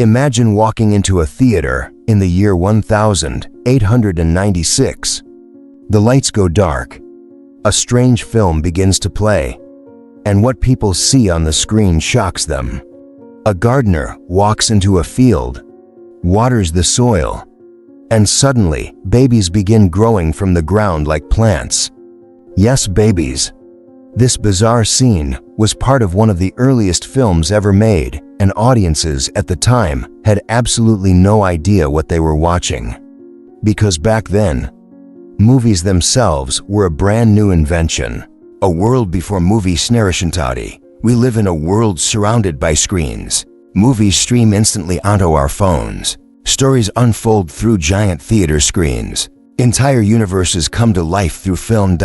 Imagine walking into a theater in the year 1896. The lights go dark. A strange film begins to play, and what people see on the screen shocks them. A gardener walks into a field, waters the soil, and suddenly babies begin growing from the ground like plants. Yes, babies. This bizarre scene was part of one of the earliest films ever made, and audiences at the time had absolutely no idea what they were watching. Because back then, movies themselves were a brand new invention. A world before movie snarishantati. We live in a world surrounded by screens. Movies stream instantly onto our phones. Stories unfold through giant theater screens. Entire universes come to life through film.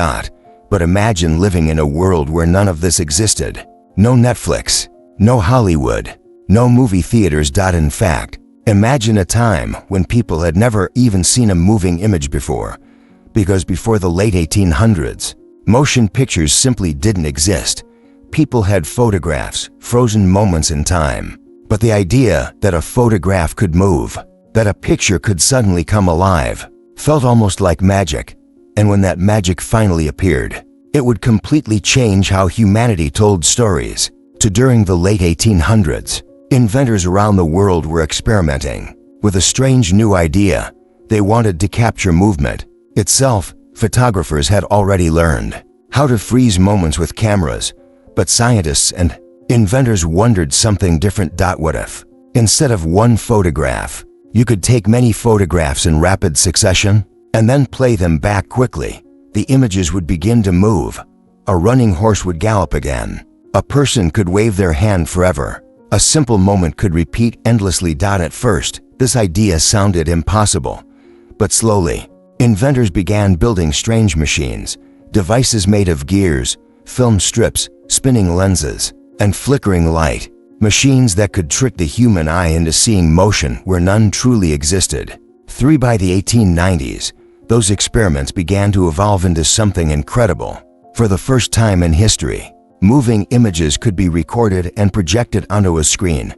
But imagine living in a world where none of this existed. No Netflix, no Hollywood, no movie theaters. In fact, imagine a time when people had never even seen a moving image before. Because before the late 1800s, motion pictures simply didn't exist. People had photographs, frozen moments in time. But the idea that a photograph could move, that a picture could suddenly come alive, felt almost like magic. And when that magic finally appeared, it would completely change how humanity told stories. During the late 1800s, inventors around the world were experimenting with a strange new idea. They wanted to capture movement itself. Photographers had already learned how to freeze moments with cameras, but scientists and inventors wondered something different. What if, instead of one photograph, you could take many photographs in rapid succession and then play them back quickly? The images would begin to move. A running horse would gallop again. A person could wave their hand forever. A simple moment could repeat endlessly. At first, this idea sounded impossible, but slowly, inventors began building strange machines, devices made of gears, film strips, spinning lenses, and flickering light. Machines that could trick the human eye into seeing motion where none truly existed. By the 1890s, those experiments began to evolve into something incredible. For the first time in history, moving images could be recorded and projected onto a screen.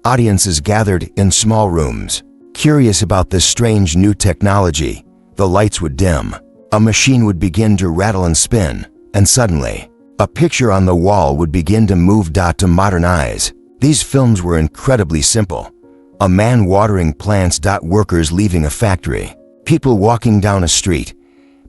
Audiences gathered in small rooms. Curious about this strange new technology, the lights would dim. A machine would begin to rattle and spin, and suddenly, a picture on the wall would begin to move. To modern eyes, these films were incredibly simple. A man watering plants. Workers leaving a factory. People walking down a street.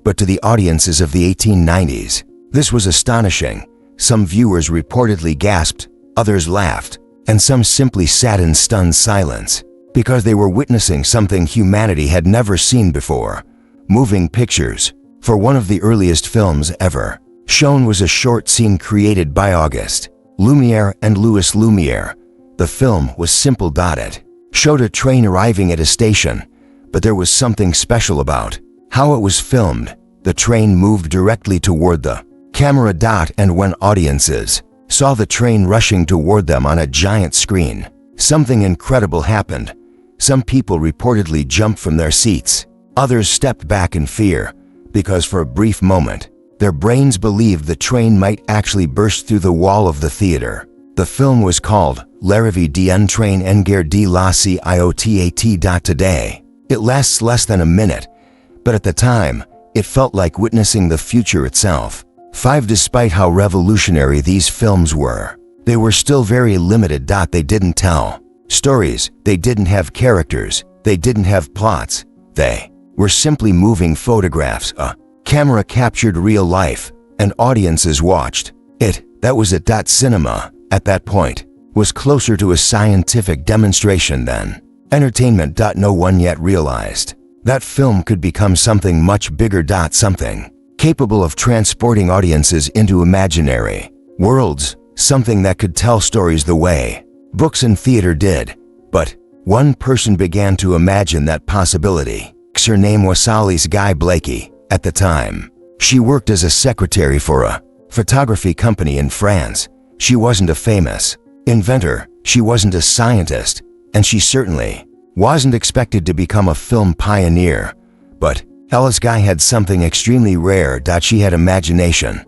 But to the audiences of the 1890s, this was astonishing. Some viewers reportedly gasped, others laughed, and some simply sat in stunned silence, because they were witnessing something humanity had never seen before. Moving pictures. For one of the earliest films ever shown was a short scene created by Auguste, Lumière and Louis Lumière. The film was simple. It showed a train arriving at a station, but there was something special about how it was filmed. The train moved directly toward the camera. And when audiences saw the train rushing toward them on a giant screen, something incredible happened. Some people reportedly jumped from their seats. Others stepped back in fear, because for a brief moment, their brains believed the train might actually burst through the wall of the theater. The film was called L'arrivée d'un train en gare de la Ciot. Today, it lasts less than a minute, but at the time, it felt like witnessing the future itself. Despite how revolutionary these films were, they were still very limited. They didn't tell stories, they didn't have characters, they didn't have plots. They were simply moving photographs. A camera captured real life, and audiences watched it. That was it. Cinema, at that point, was closer to a scientific demonstration than entertainment. No one yet realized that film could become something much bigger. Something capable of transporting audiences into imaginary worlds, something that could tell stories the way books and theater did. But one person began to imagine that possibility. Her name was Alice Guy-Blaché. At the time, she worked as a secretary for a photography company in France. She wasn't a famous inventor, she wasn't a scientist, and she certainly wasn't expected to become a film pioneer. But Alice Guy had something extremely rare. She had imagination.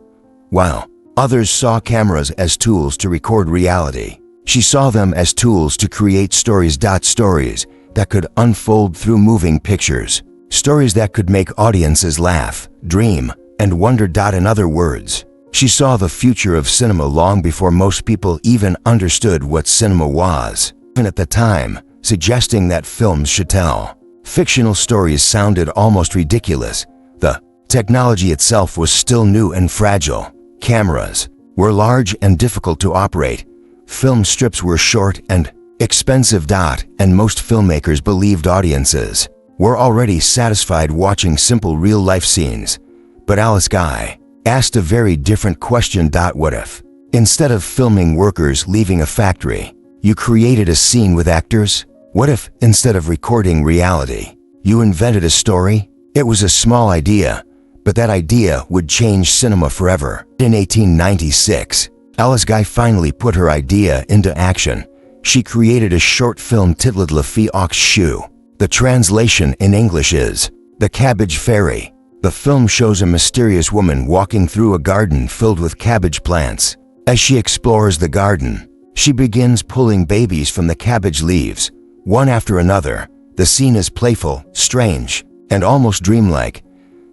While others saw cameras as tools to record reality, She saw them as tools to create stories. Stories that could unfold through moving pictures. Stories that could make audiences laugh, dream, and wonder. In other words, she saw the future of cinema long before most people even understood what cinema was. Even at the time, suggesting that films should tell fictional stories sounded almost ridiculous. The technology itself was still new and fragile. Cameras were large and difficult to operate. Film strips were short and expensive. And most filmmakers believed audiences were already satisfied watching simple real-life scenes. But Alice Guy asked a very different question. What if, instead of filming workers leaving a factory, you created a scene with actors? What if, instead of recording reality, you invented a story? It was a small idea, but that idea would change cinema forever. In 1896, Alice Guy finally put her idea into action. She created a short film titled Le Fille aux Choux. The translation in English is The Cabbage Fairy. The film shows a mysterious woman walking through a garden filled with cabbage plants. As she explores the garden, she begins pulling babies from the cabbage leaves, one after another. The scene is playful, strange, and almost dreamlike.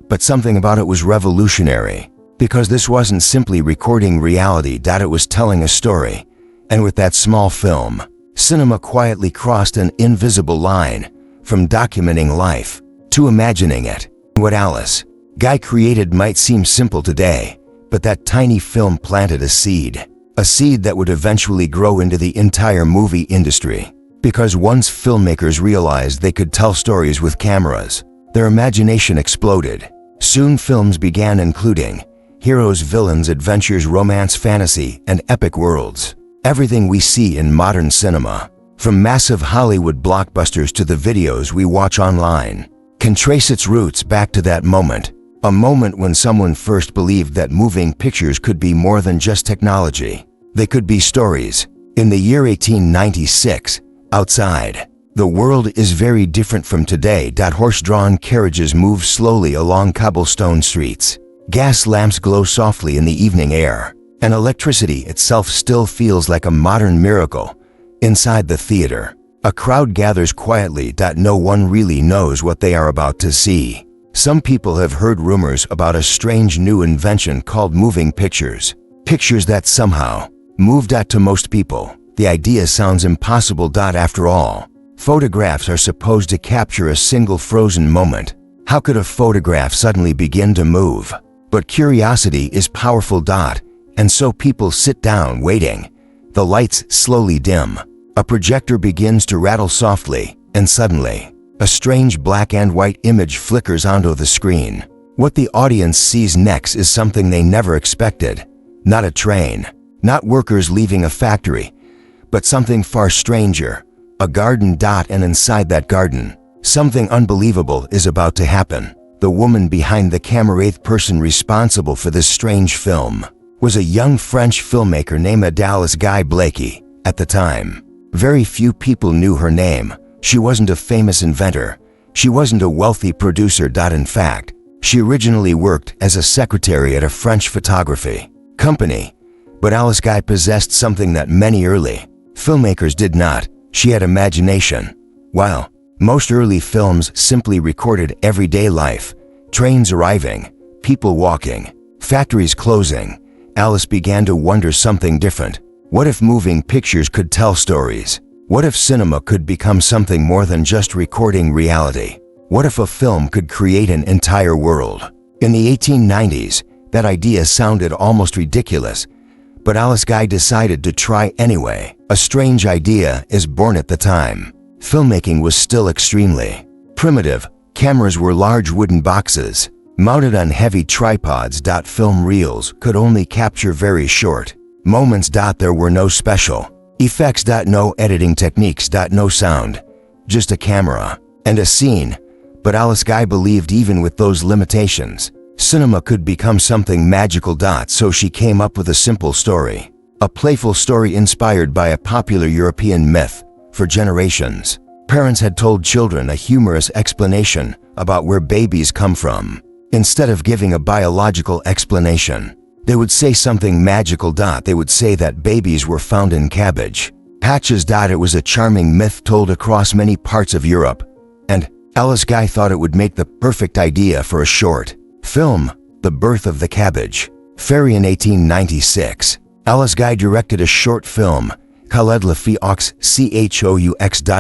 But something about it was revolutionary, because this wasn't simply recording reality. It was telling a story. And with that small film, cinema quietly crossed an invisible line from documenting life to imagining it. What Alice Guy created might seem simple today, but that tiny film planted a seed that would eventually grow into the entire movie industry. Because once filmmakers realized they could tell stories with cameras, their imagination exploded. Soon films began including heroes, villains, adventures, romance, fantasy, and epic worlds. Everything we see in modern cinema, from massive Hollywood blockbusters to the videos we watch online, can trace its roots back to that moment. A moment when someone first believed that moving pictures could be more than just technology. They could be stories. In the year 1896, outside, the world is very different from today. Horse-drawn carriages move slowly along cobblestone streets. Gas lamps glow softly in the evening air, and electricity itself still feels like a modern miracle. Inside the theater, a crowd gathers quietly. No one really knows what they are about to see. Some people have heard rumors about a strange new invention called moving pictures. Pictures that somehow move. To most people, the idea sounds impossible. After all, photographs are supposed to capture a single frozen moment. How could a photograph suddenly begin to move? But curiosity is powerful. And so people sit down waiting. The lights slowly dim. A projector begins to rattle softly, and suddenly, a strange black and white image flickers onto the screen. What the audience sees next is something they never expected. Not a train, not workers leaving a factory, but something far stranger. A garden. And inside that garden, something unbelievable is about to happen. The woman behind the camera, the person responsible for this strange film, was a young French filmmaker named Alice Guy-Blaché. At the time, very few people knew her name. She wasn't a famous inventor. She wasn't a wealthy producer. In fact, she originally worked as a secretary at a French photography company. But Alice Guy possessed something that many early filmmakers did not. She had imagination. While most early films simply recorded everyday life, trains arriving, people walking, factories closing, Alice began to wonder something different. What if moving pictures could tell stories? What if cinema could become something more than just recording reality? What if a film could create an entire world? In the 1890s, that idea sounded almost ridiculous, but Alice Guy decided to try anyway. A strange idea is born at the time. Filmmaking was still extremely primitive. Cameras were large wooden boxes, mounted on heavy tripods. Film reels could only capture very short moments. There were no special effects. No editing techniques. No sound. Just a camera and a scene. But Alice Guy believed even with those limitations, cinema could become something magical. So she came up with a simple story. A playful story inspired by a popular European myth. For generations, parents had told children a humorous explanation about where babies come from. Instead of giving a biological explanation, they would say something magical. They would say that babies were found in cabbage. Patches. It was a charming myth told across many parts of Europe, and Alice Guy thought it would make the perfect idea for a short film, The Birth of the Cabbage. Fairy. In 1896, Alice Guy directed a short film, called Le Faux Choux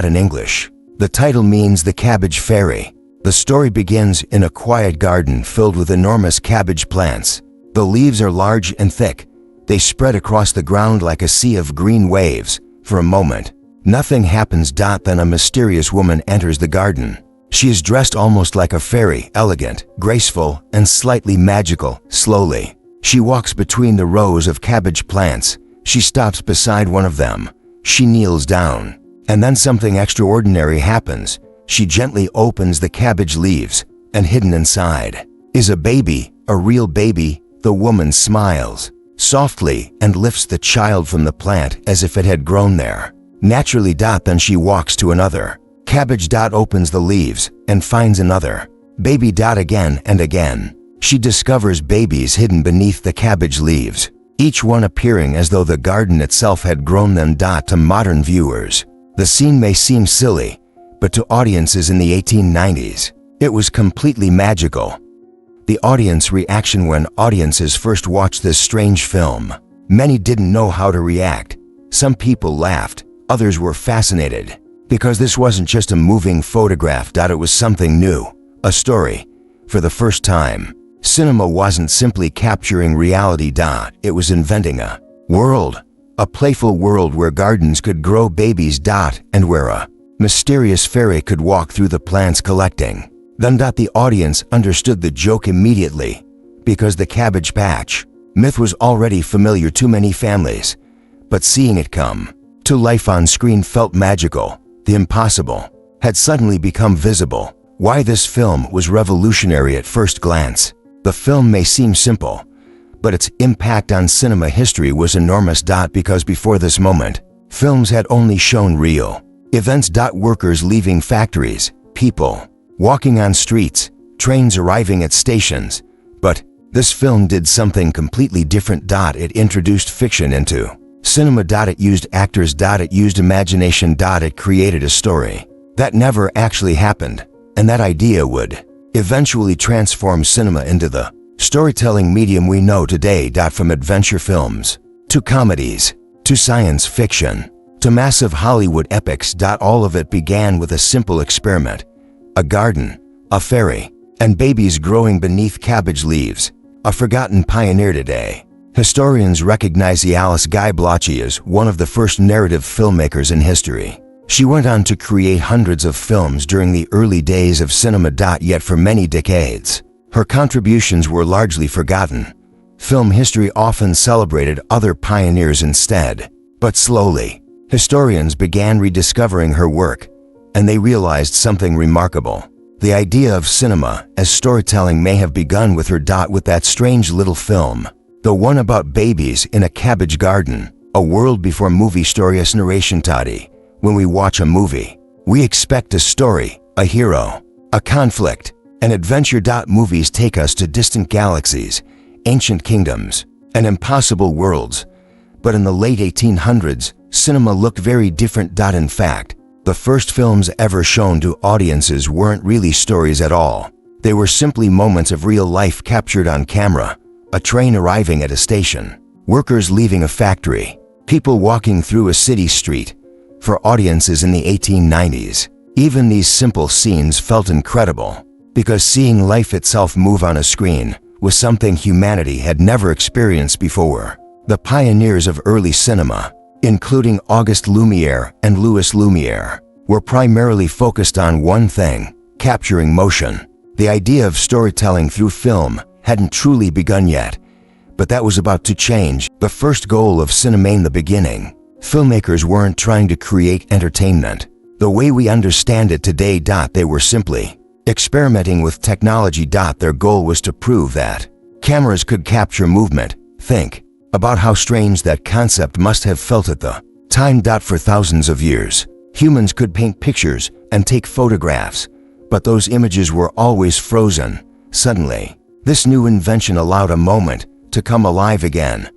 in English. The title means The Cabbage Fairy. The story begins in a quiet garden filled with enormous cabbage plants. The leaves are large and thick. They spread across the ground like a sea of green waves. For a moment, nothing happens. Then a mysterious woman enters the garden. She is dressed almost like a fairy, elegant, graceful, and slightly magical. Slowly, she walks between the rows of cabbage plants. She stops beside one of them. She kneels down. And then something extraordinary happens. She gently opens the cabbage leaves, and hidden inside is a baby, a real baby. The woman smiles softly and lifts the child from the plant as if it had grown there naturally. Then she walks to another cabbage. Opens the leaves and finds another baby. Again and again, she discovers babies hidden beneath the cabbage leaves, each one appearing as though the garden itself had grown them. To modern viewers, the scene may seem silly, but to audiences in the 1890s, it was completely magical. The audience reaction when audiences first watched this strange film. Many didn't know how to react. Some people laughed, others were fascinated, because this wasn't just a moving photograph. It was something new, a story. For the first time, cinema wasn't simply capturing reality. It was inventing a world, a playful world where gardens could grow babies. And where a mysterious fairy could walk through the plants collecting. Then the audience understood the joke immediately, because the Cabbage Patch myth was already familiar to many families. But seeing it come to life on screen felt magical. The impossible had suddenly become visible. Why this film was revolutionary at first glance. The film may seem simple, but its impact on cinema history was enormous. Because before this moment, films had only shown real events. Workers leaving factories, people walking on streets, trains arriving at stations. But this film did something completely different. It introduced fiction into cinema. It used actors. It used imagination. It created a story that never actually happened, and that idea would eventually transform cinema into the storytelling medium we know today. From adventure films, to comedies, to science fiction, to massive Hollywood epics. All of it began with a simple experiment. A garden, a fairy, and babies growing beneath cabbage leaves. A forgotten pioneer today. Historians recognize the Alice Guy-Blaché as one of the first narrative filmmakers in history. She went on to create hundreds of films during the early days of cinema. Yet for many decades, her contributions were largely forgotten. Film history often celebrated other pioneers instead. But slowly, historians began rediscovering her work, and they realized something remarkable. The idea of cinema as storytelling may have begun with her. With that strange little film, the one about babies in a cabbage garden, a world before movie stories narration. When we watch a movie, we expect a story, a hero, a conflict, an adventure. Movies take us to distant galaxies, ancient kingdoms, and impossible worlds. But in the late 1800s, cinema looked very different. In fact, the first films ever shown to audiences weren't really stories at all. They were simply moments of real life captured on camera. A train arriving at a station, workers leaving a factory, people walking through a city street. For audiences in the 1890s, even these simple scenes felt incredible, because seeing life itself move on a screen was something humanity had never experienced before. The pioneers of early cinema, including Auguste Lumière and Louis Lumière, were primarily focused on one thing: capturing motion. The idea of storytelling through film hadn't truly begun yet, but that was about to change. The first goal of cinema in the beginning, filmmakers weren't trying to create entertainment the way we understand it today. They were simply experimenting with technology. Their goal was to prove that cameras could capture movement. Think about how strange that concept must have felt at the time. For thousands of years, humans could paint pictures and take photographs, but those images were always frozen. Suddenly, this new invention allowed a moment to come alive again.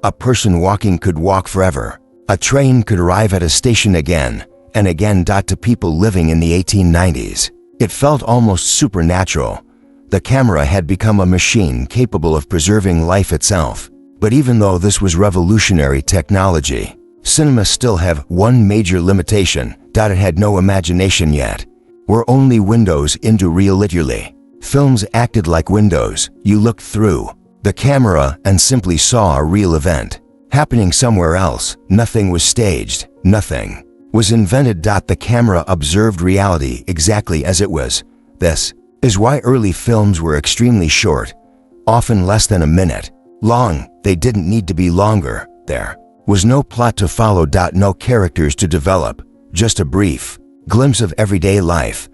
A person walking could walk forever. A train could arrive at a station again and again. To people living in the 1890s, it felt almost supernatural. The camera had become a machine capable of preserving life itself. But even though this was revolutionary technology, cinema still had one major limitation: it had no imagination yet. Were only windows into reality. Films acted like windows. You looked through the camera and simply saw a real event happening somewhere else. Nothing was staged. Nothing was invented. The camera observed reality exactly as it was. This is why early films were extremely short, often less than a minute long. They didn't need to be longer. There was no plot to follow. No characters to develop, just a brief glimpse of everyday life.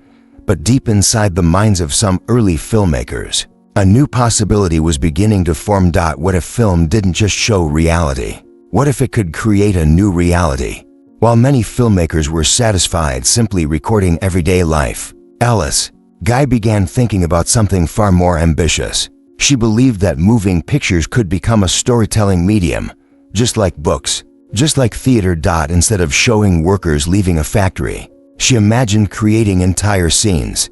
But deep inside the minds of some early filmmakers, a new possibility was beginning to form. What if film didn't just show reality? What if it could create a new reality? While many filmmakers were satisfied simply recording everyday life, Alice Guy began thinking about something far more ambitious. She believed that moving pictures could become a storytelling medium, just like books, just like theater. Instead of showing workers leaving a factory, she imagined creating entire scenes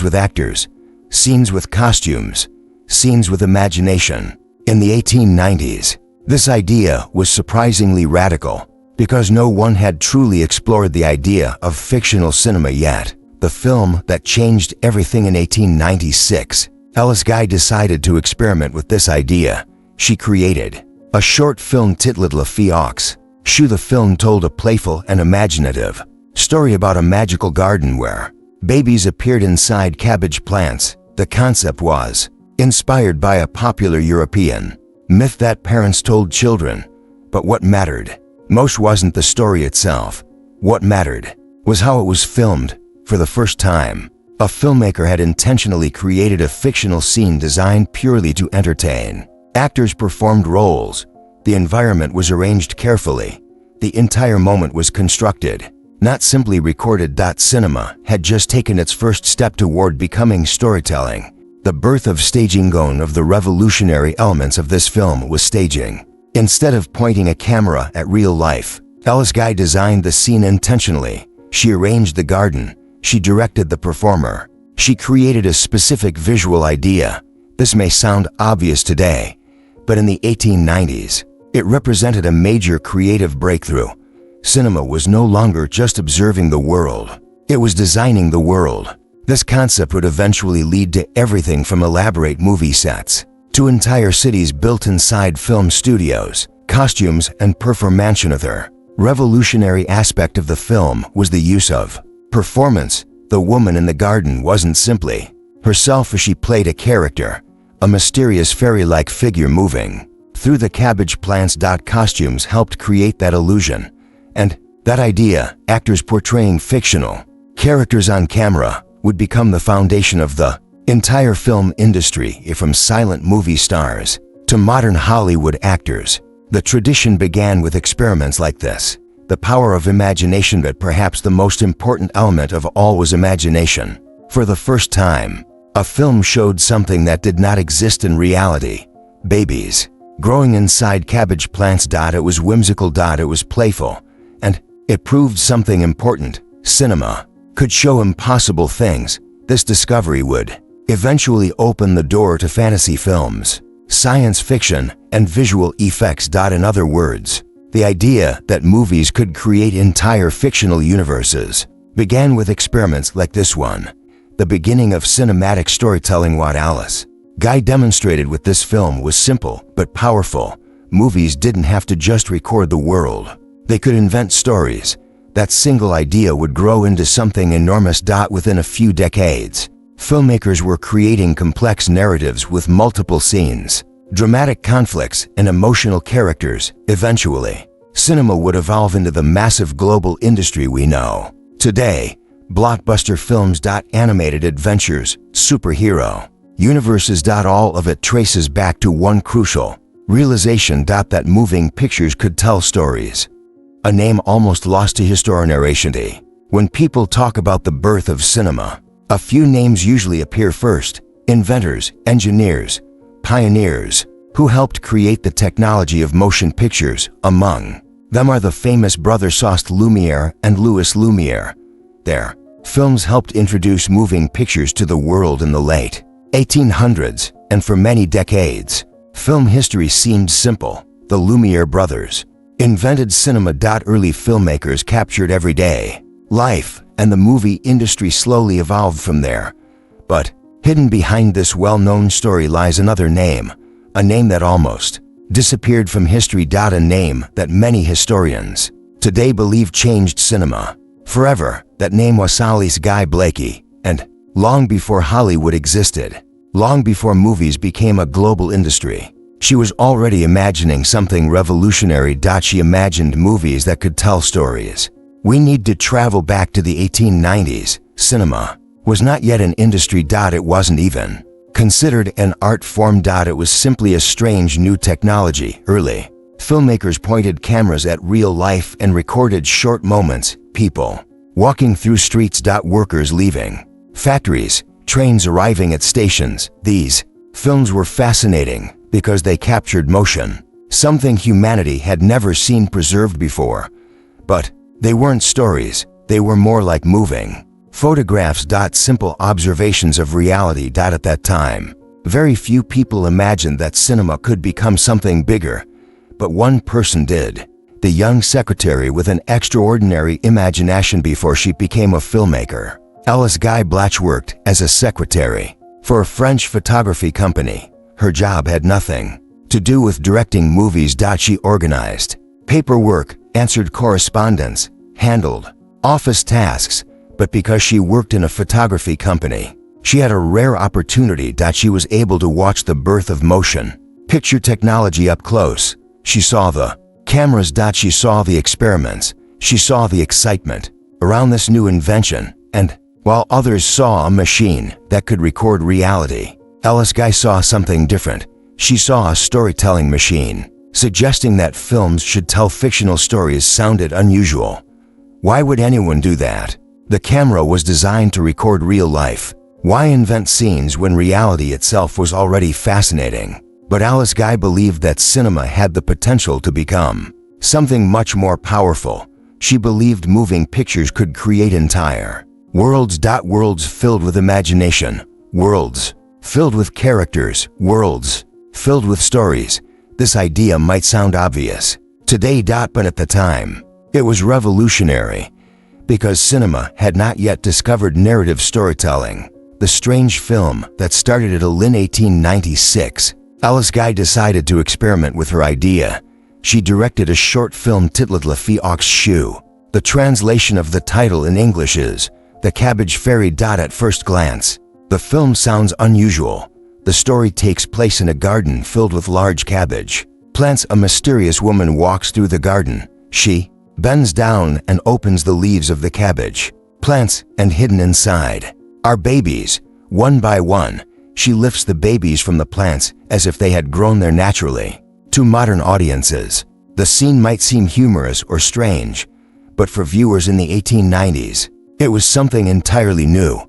with actors, scenes with costumes, scenes with imagination. In the 1890s, this idea was surprisingly radical because no one had truly explored the idea of fictional cinema yet. The film that changed everything in 1896, Alice Guy decided to experiment with this idea. She created a short film titled La Choux. The film told a playful and imaginative story about a magical garden where babies appeared inside cabbage plants. The concept was inspired by a popular European myth that parents told children. But what mattered most wasn't the story itself. What mattered was how it was filmed. For the first time, a filmmaker had intentionally created a fictional scene designed purely to entertain. Actors performed roles. The environment was arranged carefully. The entire moment was constructed, not simply recorded. Cinema had just taken its first step toward becoming storytelling. The birth of staging. One of the revolutionary elements of this film was staging. Instead of pointing a camera at real life, Alice Guy designed the scene intentionally. She arranged the garden. She directed the performer. She created a specific visual idea. This may sound obvious today, but in the 1890s, it represented a major creative breakthrough. Cinema was no longer just observing the world. It was designing the world. This concept would eventually lead to everything from elaborate movie sets to entire cities built inside film studios, costumes, and performance. Another revolutionary aspect of the film was the use of performance. The woman in the garden wasn't simply herself as she played a character, a mysterious fairy-like figure moving through the cabbage plants. Costumes helped create that illusion. And that idea, actors portraying fictional characters on camera, would become the foundation of the entire film industry. From silent movie stars to modern Hollywood actors, the tradition began with experiments like this. The power of imagination. But perhaps the most important element of all was imagination. For the first time, a film showed something that did not exist in reality: babies growing inside cabbage plants. It was whimsical. It was playful. And it proved something important: cinema could show impossible things. This discovery would eventually open the door to fantasy films, science fiction, and visual effects. In other words, the idea that movies could create entire fictional universes began with experiments like this one, the beginning of cinematic storytelling. What Alice Guy demonstrated with this film was simple but powerful. Movies didn't have to just record the world. They could invent stories. That single idea would grow into something enormous. Within a few decades, filmmakers were creating complex narratives with multiple scenes, dramatic conflicts, and emotional characters. Eventually, cinema would evolve into the massive global industry we know today. Blockbuster films. Animated adventures, superhero universes. All of it traces back to one crucial realization: that moving pictures could tell stories. A name almost lost to history narration. When people talk about the birth of cinema, a few names usually appear first: inventors, engineers, pioneers, who helped create the technology of motion pictures, among Them are the famous brothers Lumière and Louis Lumière. Their films helped introduce moving pictures to the world in the late 1800s, and for many decades, film history seemed simple. The Lumière brothers invented cinema. Early filmmakers captured everyday life, and the movie industry slowly evolved from there. But hidden behind this well-known story lies another name, a name that almost disappeared from history. A name that many historians today believe changed cinema forever. That name was Alice Guy-Blaché, and long before Hollywood existed, long before movies became a global industry, she was already imagining something revolutionary. She imagined movies that could tell stories. We need to travel back to the 1890s. Cinema was not yet an industry. It wasn't even considered an art form. It was simply a strange new technology. Early filmmakers pointed cameras at real life and recorded short moments, people walking through streets. Workers leaving factories, trains arriving at stations. These films were fascinating because they captured motion, something humanity had never seen preserved before. But they weren't stories, they were more like moving photographs. Simple observations of reality. At that time, very few people imagined that cinema could become something bigger, but one person did. The young secretary with an extraordinary imagination before she became a filmmaker. Alice Guy-Blaché worked as a secretary for a French photography company. Her job had nothing to do with directing movies. She organized paperwork, answered correspondence, handled office tasks, but because she worked in a photography company, she had a rare opportunity. She was able to watch the birth of motion picture technology up close. She saw the cameras. She saw the experiments. She saw the excitement around this new invention. And while others saw a machine that could record reality, Alice Guy saw something different. She saw a storytelling machine. Suggesting that films should tell fictional stories sounded unusual. Why would anyone do that? The camera was designed to record real life. Why invent scenes when reality itself was already fascinating? But Alice Guy believed that cinema had the potential to become something much more powerful. She believed moving pictures could create entire worlds. Worlds filled with imagination. Worlds filled with characters. Worlds filled with stories. This idea might sound obvious today, but at the time, it was revolutionary because cinema had not yet discovered narrative storytelling. The strange film that started in 1896. Alice Guy decided to experiment with her idea. She directed a short film titled Le Fille aux Choux. The translation of the title in English is The Cabbage Fairy. At first glance, the film sounds unusual. The story takes place in a garden filled with large cabbage plants. A mysterious woman walks through the garden. She bends down and opens the leaves of the cabbage plants, and hidden inside are babies. One by one, she lifts the babies from the plants as if they had grown there naturally. To modern audiences, the scene might seem humorous or strange, but for viewers in the 1890s, it was something entirely new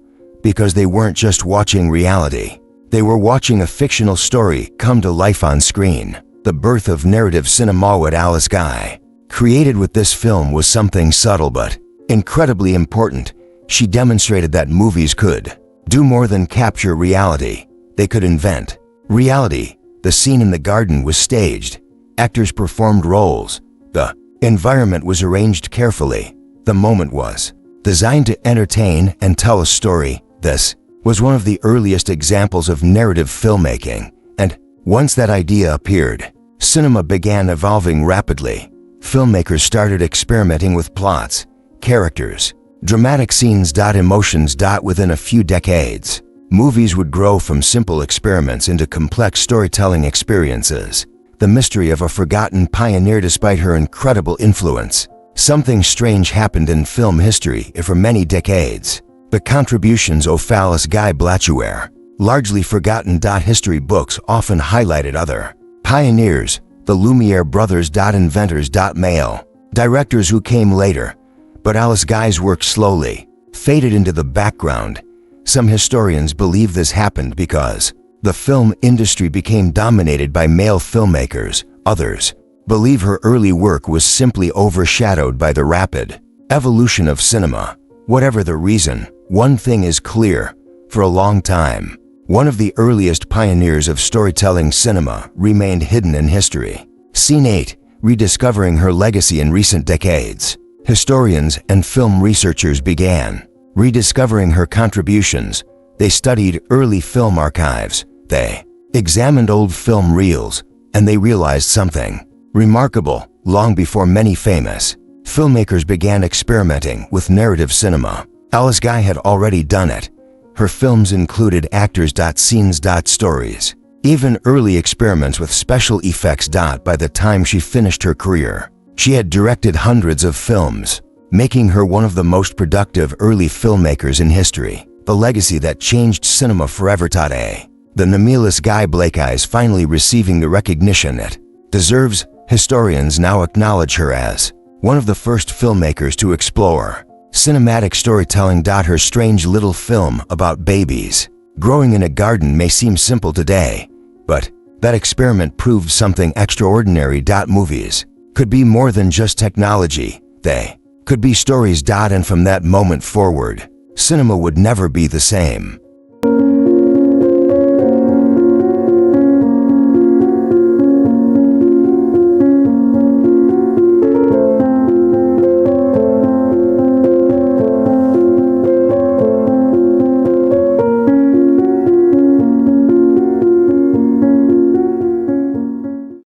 because they weren't just watching reality. They were watching a fictional story come to life on screen. The birth of narrative cinema. What Alice Guy created with this film was something subtle but incredibly important. She demonstrated that movies could do more than capture reality. They could invent reality. The scene in the garden was staged. Actors performed roles. The environment was arranged carefully. The moment was designed to entertain and tell a story. This was one of the earliest examples of narrative filmmaking, and once that idea appeared, cinema began evolving rapidly. Filmmakers started experimenting with plots, characters, dramatic scenes. Emotions. Within a few decades, movies would grow from simple experiments into complex storytelling experiences. The mystery of a forgotten pioneer. Despite her incredible influence, something strange happened in film history. For many decades, the contributions of Alice Guy-Blaché were largely forgotten. History books often highlighted other pioneers, the Lumière brothers. Inventors. Male directors who came later, but Alice Guy's work slowly faded into the background. Some historians believe this happened because the film industry became dominated by male filmmakers. Others believe her early work was simply overshadowed by the rapid evolution of cinema. Whatever the reason, one thing is clear: for a long time, one of the earliest pioneers of storytelling cinema remained hidden in history. Scene 8. Rediscovering her legacy in recent decades. Historians and film researchers began rediscovering her contributions. They studied early film archives. They examined old film reels, and they realized something remarkable. Long before many famous filmmakers began experimenting with narrative cinema, Alice Guy had already done it. Her films included actors' scenes stories, even early experiments with special effects. By the time she finished her career, she had directed hundreds of films, making her one of the most productive early filmmakers in history. The legacy that changed cinema forever. The name Alice Guy-Blaché is finally receiving the recognition it deserves. Historians now acknowledge her as one of the first filmmakers to explore cinematic storytelling. Her strange little film about babies growing in a garden may seem simple today, but that experiment proved something extraordinary. Movies could be more than just technology. They could be stories. And from that moment forward, cinema would never be the same.